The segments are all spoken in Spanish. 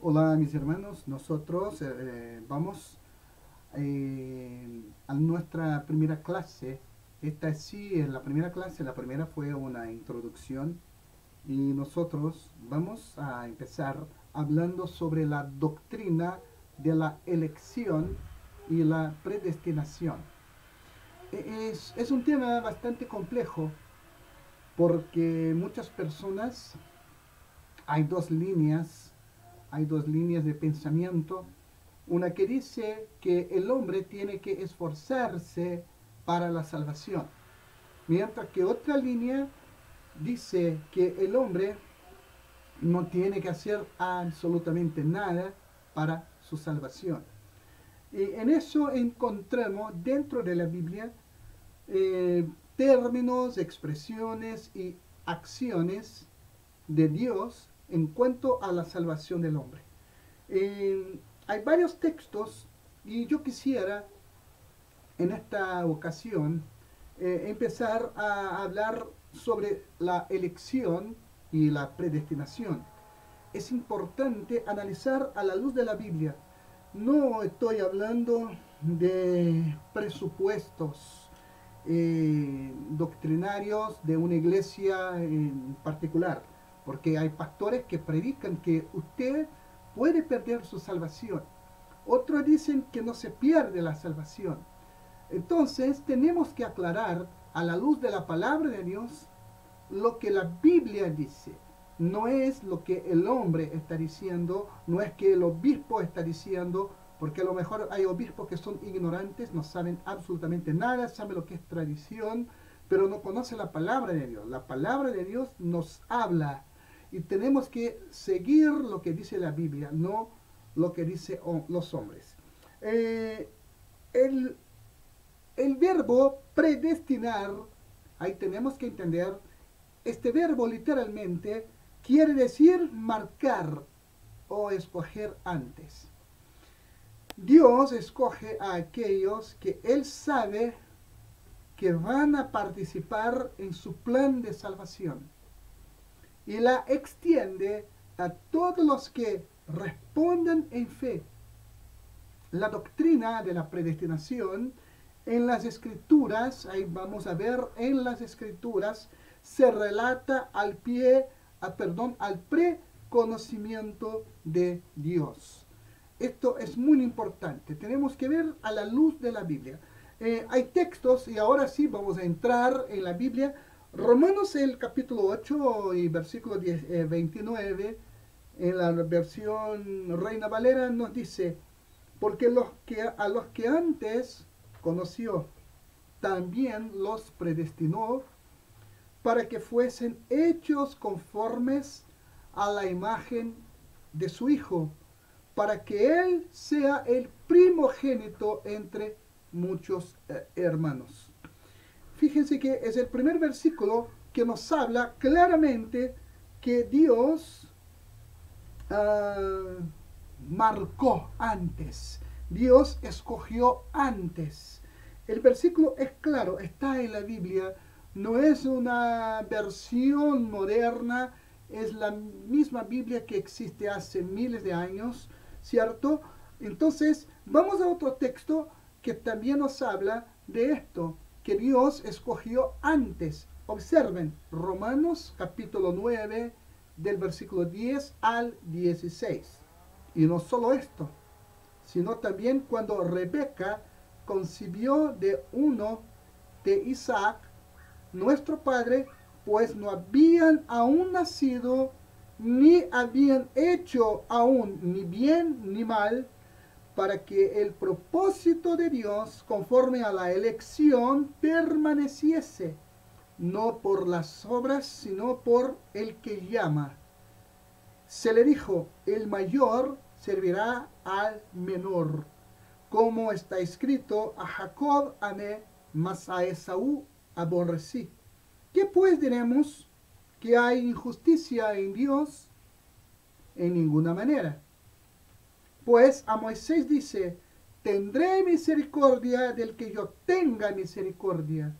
Hola mis hermanos, nosotros vamos a nuestra primera clase. Esta sí es la primera clase, la primera fue una introducción y nosotros vamos a empezar hablando sobre la doctrina de la elección y la predestinación. Es un tema bastante complejo porque muchas personas, hay hay dos líneas de pensamiento. Una que dice que el hombre tiene que esforzarse para la salvación, mientras que otra línea dice que el hombre no tiene que hacer absolutamente nada para su salvación. Y en eso encontramos dentro de la Biblia eh, términos, expresiones y acciones de Dios en cuanto a la salvación del hombre. Hay varios textos y yo quisiera en esta ocasión empezar a hablar sobre la elección y la predestinación. Es importante analizar a la luz de la Biblia. No estoy hablando de presupuestos doctrinarios de una iglesia en particular, porque hay pastores que predican que usted puede perder su salvación. Otros dicen que no se pierde la salvación. Entonces tenemos que aclarar a la luz de la palabra de Dios lo que la Biblia dice. No es lo que el hombre está diciendo, no es que el obispo está diciendo, porque a lo mejor hay obispos que son ignorantes, no saben absolutamente nada, saben lo que es tradición, pero no conocen la palabra de Dios. La palabra de Dios nos habla y tenemos que seguir lo que dice la Biblia, no lo que dicen los hombres. Eh, el, el verbo predestinar, ahí tenemos que entender, este verbo literalmente quiere decir marcar o escoger antes. Dios escoge a aquellos que Él sabe que van a participar en su plan de salvación y la extiende a todos los que respondan en fe. La doctrina de la predestinación en las escrituras, ahí vamos a ver en las escrituras, se relata al preconocimiento de Dios. Esto es muy importante, tenemos que ver a la luz de la Biblia. Hay textos, y ahora sí vamos a entrar en la Biblia. Romanos el capítulo 8 y versículo 29, en la versión Reina Valera nos dice, porque a los que antes conoció, también los predestinó para que fuesen hechos conformes a la imagen de su Hijo, para que Él sea el primogénito entre muchos hermanos. Fíjense que es el primer versículo que nos habla claramente que Dios uh, marcó antes. Dios escogió antes. El versículo es claro, está en la Biblia, no es una versión moderna, es la misma Biblia que existe hace miles de años, ¿cierto? Entonces, vamos a otro texto que también nos habla de esto, que Dios escogió antes. Observen, Romanos capítulo 9, del versículo 10 al 16. Y no solo esto, sino también cuando Rebeca concibió de uno de Isaac, nuestro padre, pues no habían aún nacido, ni habían hecho aún ni bien ni mal, para que el propósito de Dios, conforme a la elección, permaneciese, no por las obras, sino por el que llama. Se le dijo, el mayor servirá al menor, como está escrito, a Jacob amé, mas a Esaú aborrecí. ¿Qué pues diremos? ¿Que hay injusticia en Dios? En ninguna manera. Pues a Moisés dice, tendré misericordia del que yo tenga misericordia,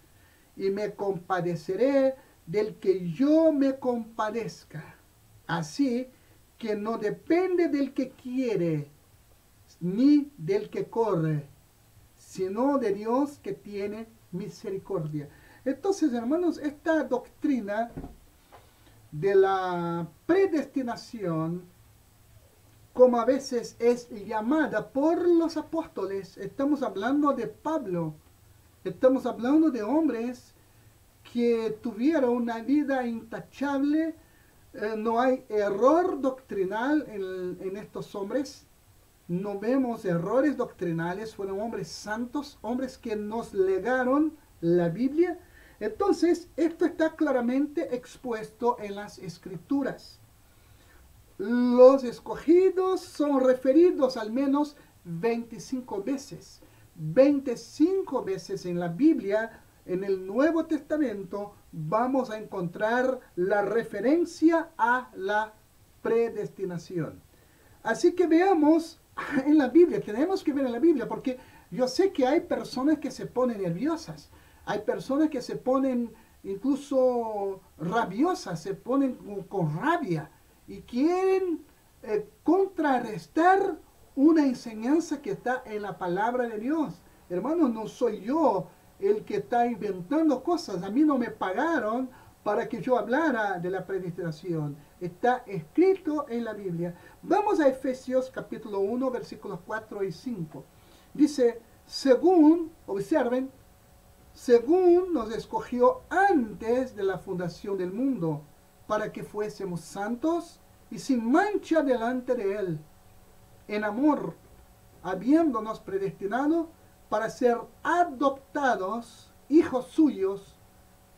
y me compadeceré del que yo me compadezca. Así que no depende del que quiere, ni del que corre, sino de Dios que tiene misericordia. Entonces, hermanos, esta doctrina de la predestinación, como a veces es llamada por los apóstoles, estamos hablando de Pablo, estamos hablando de hombres que tuvieron una vida intachable, no hay error doctrinal en estos hombres, no vemos errores doctrinales, fueron hombres santos, hombres que nos legaron la Biblia. Entonces, esto está claramente expuesto en las Escrituras. Los escogidos son referidos al menos 25 veces. 25 veces en la Biblia, en el Nuevo Testamento, vamos a encontrar la referencia a la predestinación. Así que veamos en la Biblia, tenemos que ver en la Biblia, porque yo sé que hay personas que se ponen nerviosas, hay personas que se ponen incluso rabiosas, se ponen con rabia y quieren contrarrestar una enseñanza que está en la palabra de Dios. Hermanos, no soy yo el que está inventando cosas, a mí no me pagaron para que yo hablara de la predestinación. Está escrito en la Biblia. Vamos a Efesios capítulo 1, versículos 4 y 5. Dice, según, observen, según nos escogió antes de la fundación del mundo, para que fuésemos santos y sin mancha delante de Él, en amor, habiéndonos predestinado para ser adoptados hijos suyos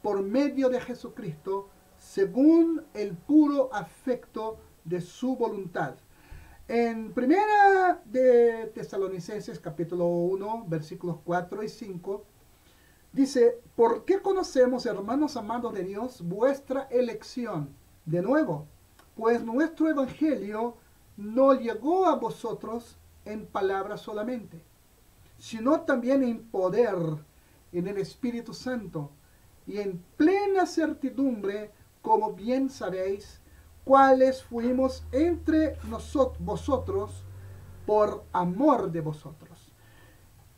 por medio de Jesucristo, según el puro afecto de su voluntad. En primera de Tesalonicenses capítulo 1, versículos 4 y 5, dice, ¿por qué conocemos, hermanos amados de Dios, vuestra elección? De nuevo, pues nuestro evangelio no llegó a vosotros en palabras solamente, sino también en poder, en el Espíritu Santo, y en plena certidumbre, como bien sabéis, cuáles fuimos entre vosotros por amor de vosotros.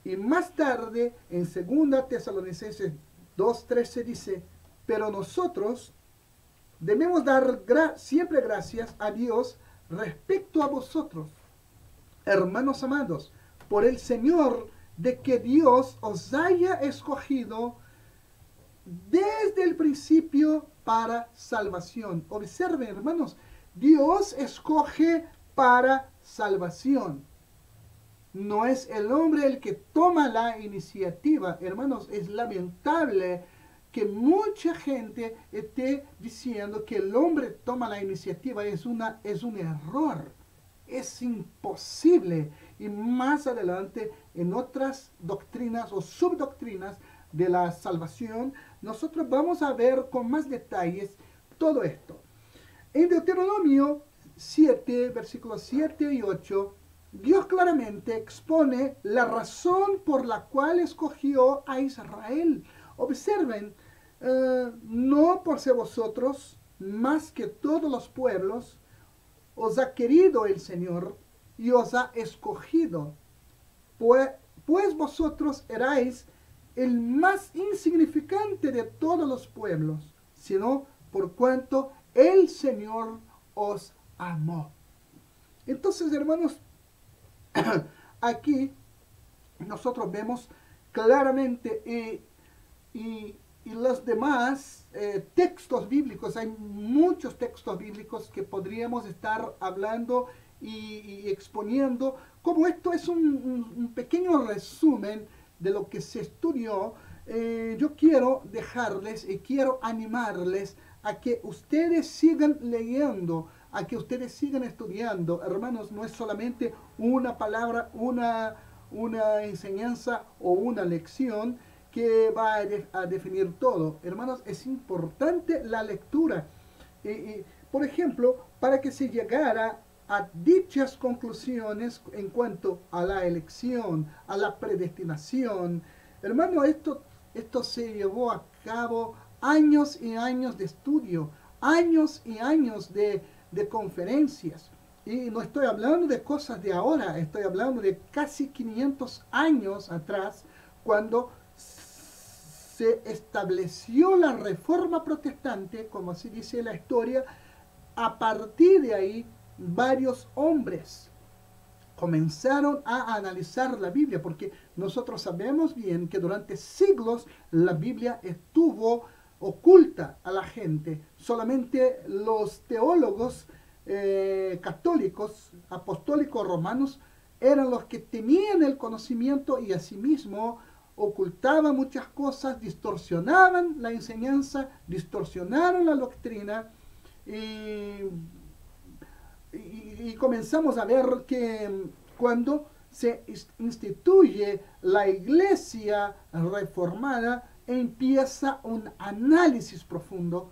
Y más tarde, en 2 Tesalonicenses 2:13 dice, pero nosotros debemos dar siempre gracias a Dios respecto a vosotros, hermanos amados, por el Señor, de que Dios os haya escogido desde el principio para salvación. Observen, hermanos, Dios escoge para salvación. No es el hombre el que toma la iniciativa. Hermanos, es lamentable que mucha gente esté diciendo que el hombre toma la iniciativa. Es un error. Es imposible. Y más adelante, en otras doctrinas o subdoctrinas de la salvación, nosotros vamos a ver con más detalles todo esto. En Deuteronomio 7, versículos 7 y 8, Dios claramente expone la razón por la cual escogió a Israel. Observen, no por ser vosotros más que todos los pueblos, os ha querido el Señor y os ha escogido, pues vosotros erais el más insignificante de todos los pueblos, sino por cuanto el Señor os amó. Entonces, hermanos, aquí nosotros vemos claramente y los demás textos bíblicos, hay muchos textos bíblicos que podríamos estar hablando y exponiendo, como esto es un pequeño resumen de lo que se estudió. Yo quiero dejarles y quiero animarles a que ustedes sigan leyendo, a que ustedes sigan estudiando. Hermanos, no es solamente una palabra, una enseñanza o una lección que va a definir todo. Hermanos, es importante la lectura. Por ejemplo, para que se llegara a dichas conclusiones en cuanto a la elección, a la predestinación. Hermano, esto se llevó a cabo años y años de estudio, años y años de de conferencias. Y no estoy hablando de cosas de ahora, estoy hablando de casi 500 años atrás, cuando se estableció la reforma protestante, como así dice la historia. A partir de ahí, varios hombres comenzaron a analizar la Biblia, porque nosotros sabemos bien que durante siglos la Biblia estuvo oculta a la gente. Solamente los teólogos católicos, apostólicos romanos, eran los que tenían el conocimiento y asimismo ocultaban muchas cosas, distorsionaban la enseñanza, distorsionaron la doctrina y comenzamos a ver que cuando se instituye la iglesia reformada, empieza un análisis profundo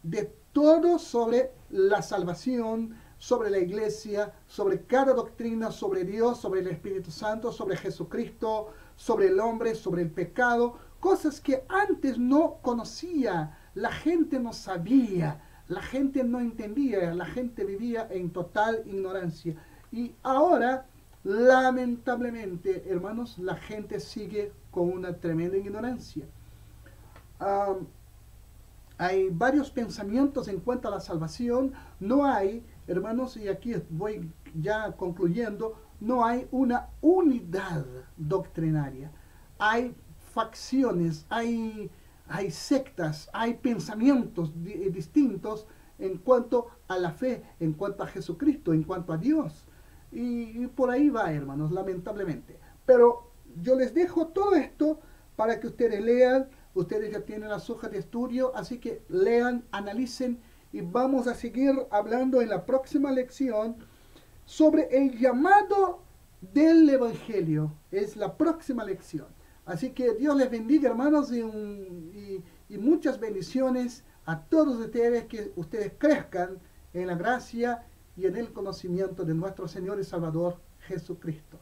de todo sobre la salvación, sobre la iglesia, sobre cada doctrina, sobre Dios, sobre el Espíritu Santo, sobre Jesucristo, sobre el hombre, sobre el pecado, cosas que antes no conocía, la gente no sabía, la gente no entendía, la gente vivía en total ignorancia. Y ahora, lamentablemente, hermanos, la gente sigue con una tremenda ignorancia. Hay varios pensamientos en cuanto a la salvación. No hay, hermanos, y aquí voy ya concluyendo, no hay una unidad doctrinaria. Hay facciones, hay sectas, hay pensamientos distintos en cuanto a la fe, en cuanto a Jesucristo, en cuanto a Dios. Y por ahí va, hermanos, lamentablemente. Pero yo les dejo todo esto para que ustedes lean. Ustedes ya tienen las hojas de estudio, así que lean, analicen y vamos a seguir hablando en la próxima lección sobre el llamado del Evangelio. Es la próxima lección. Así que Dios les bendiga, hermanos, y muchas bendiciones a todos ustedes, que ustedes crezcan en la gracia y en el conocimiento de nuestro Señor y Salvador Jesucristo.